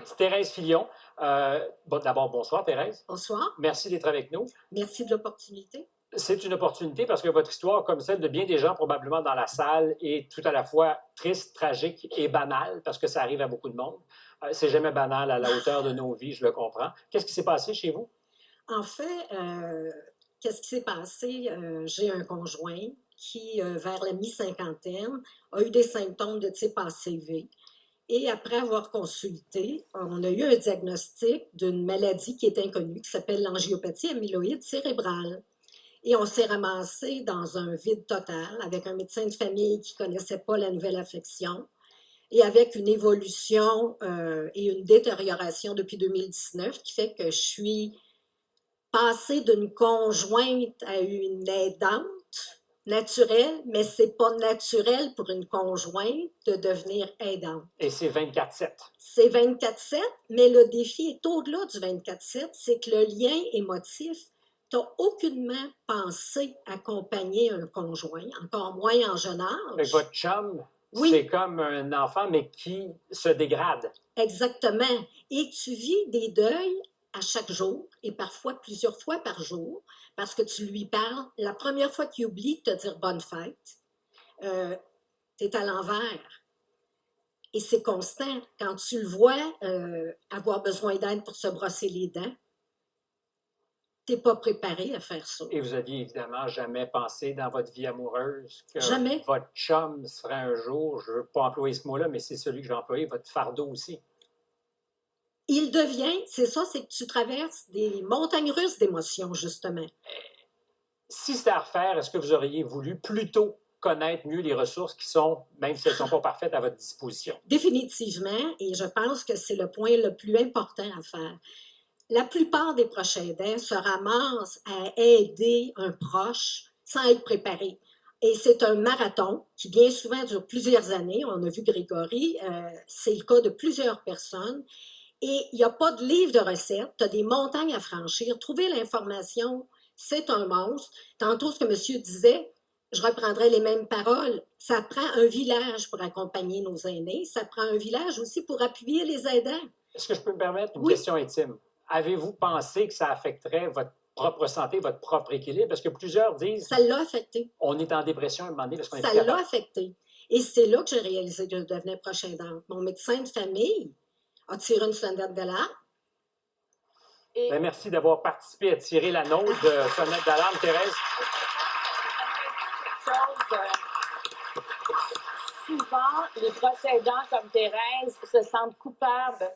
C'est Thérèse Filion. D'abord, bonsoir Thérèse. Bonsoir. Merci d'être avec nous. Merci de l'opportunité. C'est une opportunité parce que votre histoire, comme celle de bien des gens probablement dans la salle, est tout à la fois triste, tragique et banale parce que ça arrive à beaucoup de monde. C'est jamais banal à la hauteur de nos vies, je le comprends. Qu'est-ce qui s'est passé chez vous? En fait, qu'est-ce qui s'est passé? J'ai un conjoint qui, vers la mi-cinquantaine, a eu des symptômes de type ACV. Et après avoir consulté, on a eu un diagnostic d'une maladie qui est inconnue, qui s'appelle l'angiopathie amyloïde cérébrale. Et on s'est ramassé dans un vide total avec un médecin de famille qui ne connaissait pas la nouvelle affection et avec une évolution et une détérioration depuis 2019 qui fait que je suis passée d'une conjointe à une aidante naturelle, mais c'est pas naturel pour une conjointe de devenir aidante. Et c'est 24/7. C'est 24/7, mais le défi est au-delà du 24/7, c'est que le lien émotif, tu n'as aucunement pensé accompagner un conjoint, encore moins en jeune Fait âge. que votre chum, Oui. c'est comme un enfant, mais qui se dégrade. Exactement. Et tu vis des deuils à chaque jour et parfois plusieurs fois par jour parce que tu lui parles. La première fois qu'il oublie de te dire bonne fête, tu es à l'envers. Et c'est constant. Quand tu le vois avoir besoin d'aide pour se brosser les dents, tu n'es pas préparé à faire ça. Et vous aviez évidemment jamais pensé dans votre vie amoureuse que Jamais. votre chum serait un jour, je ne veux pas employer ce mot-là, mais c'est celui que je vais employer, votre fardeau aussi. Il devient, c'est ça, c'est que tu traverses des montagnes russes d'émotions, justement. Si c'était à refaire, est-ce que vous auriez voulu plutôt connaître mieux les ressources qui sont, même si elles ne sont pas parfaites, à votre disposition? Définitivement, et je pense que c'est le point le plus important à faire. La plupart des proches aidants se ramassent à aider un proche sans être préparés. Et c'est un marathon qui bien souvent dure plusieurs années. On a vu Grégory, c'est le cas de plusieurs personnes. Et il n'y a pas de livre de recettes, tu as des montagnes à franchir. Trouver l'information, c'est un monstre. Tantôt, ce que monsieur disait, je reprendrai les mêmes paroles. Ça prend un village pour accompagner nos aînés. Ça prend un village aussi pour appuyer les aidants. Est-ce que je peux me permettre une Oui. question intime? Avez-vous pensé que ça affecterait votre propre santé, votre propre équilibre? Parce que plusieurs disent... Ça l'a affecté. On est en dépression à un moment donné parce qu'on est Ça plus capable. l'a affecté. Et c'est là que j'ai réalisé que je devenais proche aidante. Mon médecin de famille a tiré une sonnette d'alarme. Et... Bien, merci d'avoir participé à tirer la nôtre de sonnette d'alarme, Thérèse. Souvent, les proches aidants comme Thérèse se sentent coupables